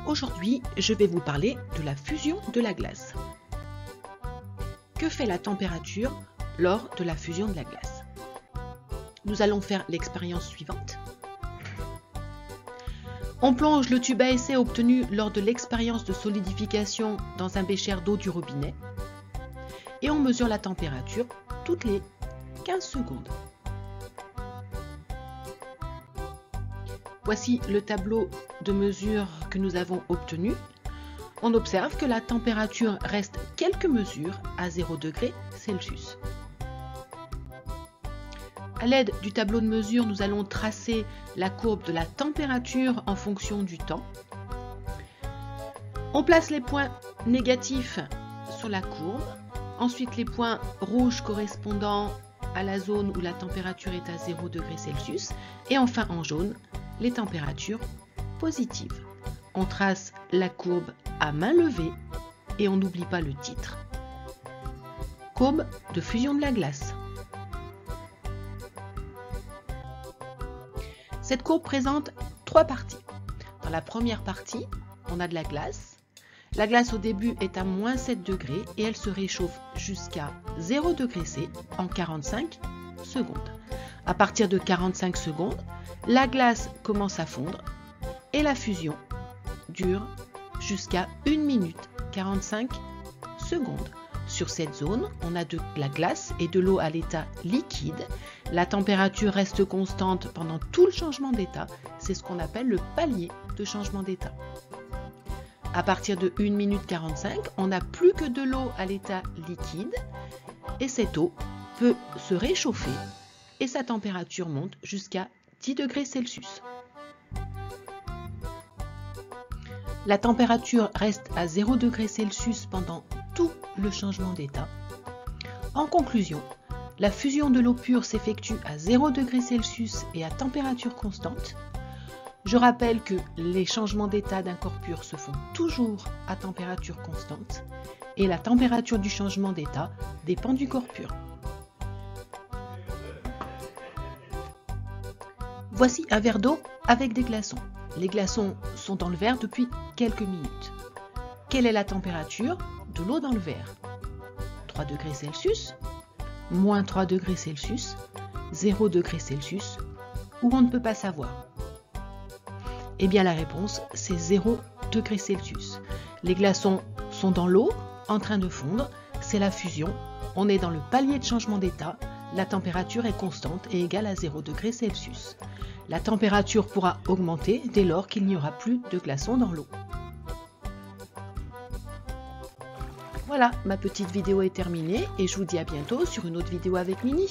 Aujourd'hui, je vais vous parler de la fusion de la glace. Que fait la température lors de la fusion de la glace? Nous allons faire l'expérience suivante. On plonge le tube à essai obtenu lors de l'expérience de solidification dans un bécher d'eau du robinet et on mesure la température toutes les 15 secondes. Voici le tableau de mesure que nous avons obtenu. On observe que la température reste quelques mesures à 0 degré Celsius. À l'aide du tableau de mesure, nous allons tracer la courbe de la température en fonction du temps. On place les points négatifs sur la courbe, ensuite les points rouges correspondant à la zone où la température est à 0 degré Celsius et enfin en jaune, les températures positives. On trace la courbe à main levée et on n'oublie pas le titre. Courbe de fusion de la glace. Cette courbe présente trois parties. Dans la première partie, on a de la glace. La glace au début est à moins 7 degrés et elle se réchauffe jusqu'à 0 degré C en 45 secondes. À partir de 45 secondes, la glace commence à fondre et la fusion dure jusqu'à 1 minute 45 secondes. Sur cette zone, on a de la glace et de l'eau à l'état liquide. La température reste constante pendant tout le changement d'état. C'est ce qu'on appelle le palier de changement d'état. À partir de 1 minute 45, on n'a plus que de l'eau à l'état liquide et cette eau peut se réchauffer et sa température monte jusqu'à 10 degrés Celsius. La température reste à 0 degré Celsius pendant tout le changement d'état. En conclusion, la fusion de l'eau pure s'effectue à 0 degré Celsius et à température constante. Je rappelle que les changements d'état d'un corps pur se font toujours à température constante et la température du changement d'état dépend du corps pur. Voici un verre d'eau avec des glaçons. Les glaçons sont dans le verre depuis quelques minutes. Quelle est la température de l'eau dans le verre? 3 degrés Celsius, moins 3 degrés Celsius, 0 degrés Celsius, ou on ne peut pas savoir? Eh bien la réponse c'est 0 degrés Celsius. Les glaçons sont dans l'eau en train de fondre, c'est la fusion, on est dans le palier de changement d'état, la température est constante et égale à 0 degrés Celsius. La température pourra augmenter dès lors qu'il n'y aura plus de glaçons dans l'eau. Voilà, ma petite vidéo est terminée et je vous dis à bientôt sur une autre vidéo avec Mini.